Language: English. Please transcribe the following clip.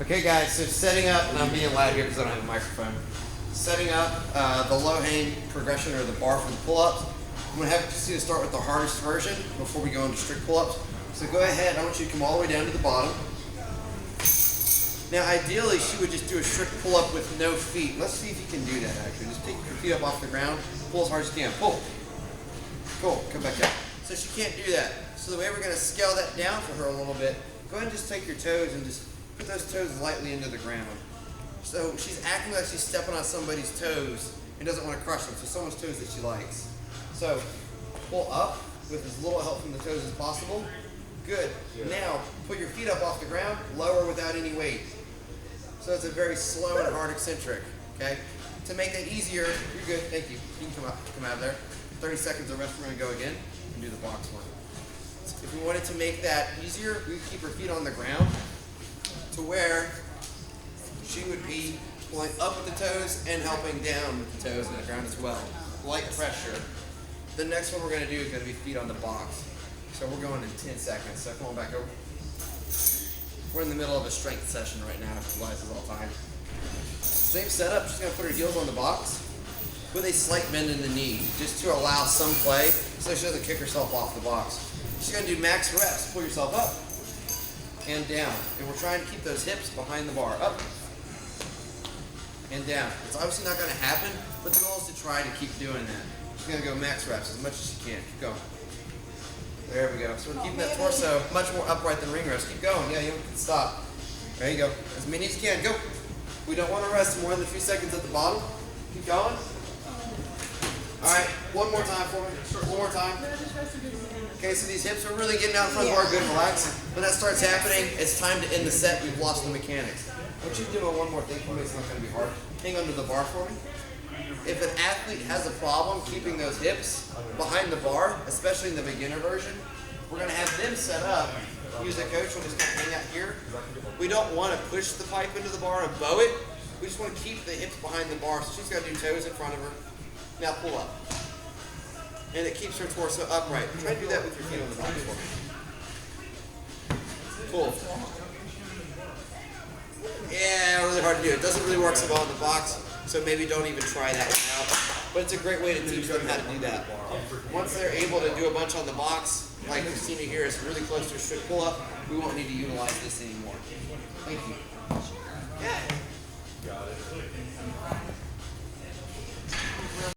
Okay guys, so setting up, and I'm being loud here because I don't have a microphone. Setting up the low hang progression or the bar for the pull-ups. I'm going to have you start with the hardest version before we go into strict pull-ups. So go ahead, I want you to come all the way down to the bottom. Now ideally she would just do a strict pull-up with no feet. Let's see if you can do that actually. Just take your feet up off the ground, pull as hard as you can. Pull. Cool, come back down. So she can't do that. So the way we're going to scale that down for her a little bit, go ahead and just take your toes and just put those toes lightly into the ground. So she's acting like she's stepping on somebody's toes and doesn't want to crush them, so someone's toes that she likes. So pull up with as little help from the toes as possible. Good. Now put your feet up off the ground, lower without any weight. So it's a very slow and hard eccentric. Okay. To make that easier, you're good. Thank you. You can come out of there. 30 seconds. The rest we're going to go again and do the box one. If we wanted to make that easier, we keep her feet on the ground to where she would be pulling up with the toes and helping down with the toes on the ground as well. Light pressure. The next one we're going to do is going to be feet on the box. So we're going in 10 seconds. So come on back over. We're in the middle of a strength session right now. If you realize all time. Same setup. She's going to put her heels on the box with a slight bend in the knee, just to allow some play, so she doesn't kick herself off the box. She's going to do max reps. Pull yourself up and down, and we're trying to keep those hips behind the bar. Up and down. It's obviously not going to happen, but the goal is to try to keep doing that. She's going to go max reps as much as she can. Keep going. There we go. So we're keeping that torso much more upright than ring rows. Keep going. Yeah, you can stop. There you go. As many as you can. Go. We don't want to rest more than a few seconds at the bottom. Keep going. All right. One more time for me. One more time. Okay, so these hips are really getting out in front of the bar. Good, relax. When that starts happening, it's time to end the set. We've lost the mechanics. I want you to do one more thing for me. It's not going to be hard. Hang under the bar for me. If an athlete has a problem keeping those hips behind the bar, especially in the beginner version, we're going to have them set up. Use the coach. We'll just kind of hang out here. We don't want to push the pipe into the bar and bow it. We just want to keep the hips behind the bar. So she's got to do toes in front of her. Now pull up. And it keeps her torso upright. Try to do that with your feet on the box for me. Pull. Yeah, really hard to do. It doesn't really work so well in the box, so maybe don't even try that one out. But it's a great way to teach them how to do that. Once they're able to do a bunch on the box, like Christina here is really close to a strict pull-up, we won't need to utilize this anymore. Thank you. Yeah. Got it.